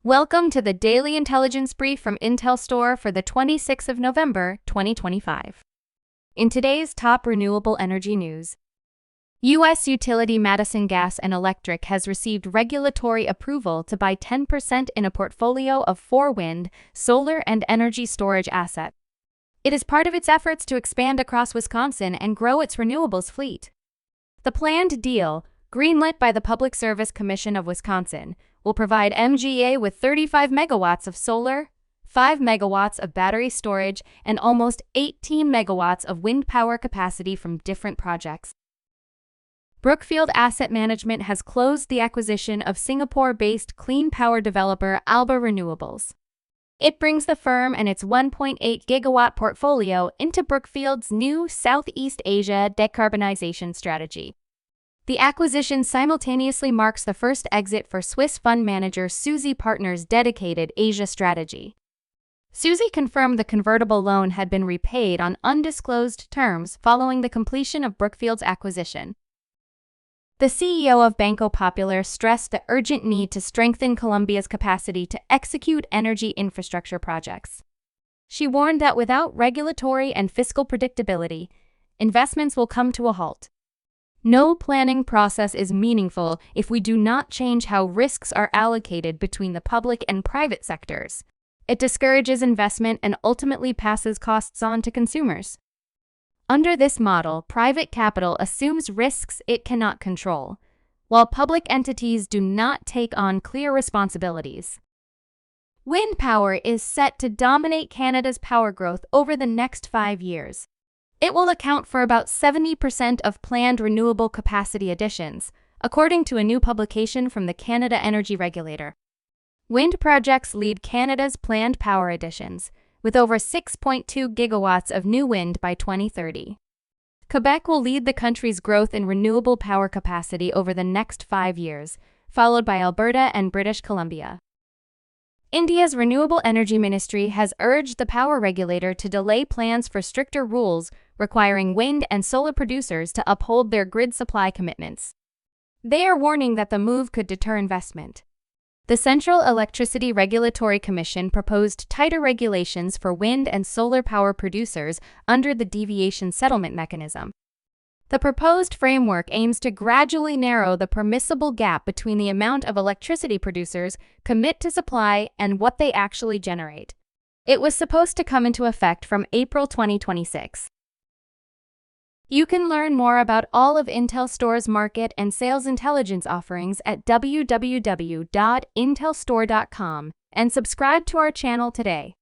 Welcome to the Daily Intelligence Brief from IntelStor for the 26th of November, 2025. In today's top renewable energy news, U.S. utility Madison Gas and Electric has received regulatory approval to buy 10% in a portfolio of 4 wind, solar, and energy storage assets. It is part of its efforts to expand across Wisconsin and grow its renewables fleet. The planned deal, greenlit by the Public Service Commission of Wisconsin, will provide MGA with 35 megawatts of solar, 5 megawatts of battery storage, and almost 18 megawatts of wind power capacity from different projects. Brookfield Asset Management has closed the acquisition of Singapore-based clean power developer Alba Renewables. It brings the firm and its 1.8 gigawatt portfolio into Brookfield's new Southeast Asia decarbonisation strategy. The acquisition simultaneously marks the first exit for Swiss fund manager Suzy Partners' dedicated Asia strategy. Suzy confirmed the convertible loan had been repaid on undisclosed terms following the completion of Brookfield's acquisition. The CEO of Banco Popular stressed the urgent need to strengthen Colombia's capacity to execute energy infrastructure projects. She warned that without regulatory and fiscal predictability, investments will come to a halt. No planning process is meaningful if we do not change how risks are allocated between the public and private sectors. It discourages investment and ultimately passes costs on to consumers. Under this model, private capital assumes risks it cannot control, while public entities do not take on clear responsibilities. Wind power is set to dominate Canada's power growth over the next 5 years. It will account for about 70% of planned renewable capacity additions, according to a new publication from the Canada Energy Regulator. Wind projects lead Canada's planned power additions, with over 6.2 gigawatts of new wind by 2030. Quebec will lead the country's growth in renewable power capacity over the next 5 years, followed by Alberta and British Columbia. India's Renewable Energy Ministry has urged the power regulator to delay plans for stricter rules requiring wind and solar producers to uphold their grid supply commitments. They are warning that the move could deter investment. The Central Electricity Regulatory Commission proposed tighter regulations for wind and solar power producers under the deviation settlement mechanism. The proposed framework aims to gradually narrow the permissible gap between the amount of electricity producers commit to supply and what they actually generate. It was supposed to come into effect from April 2026. You can learn more about all of IntelStor's market and sales intelligence offerings at www.intelstor.com and subscribe to our channel today.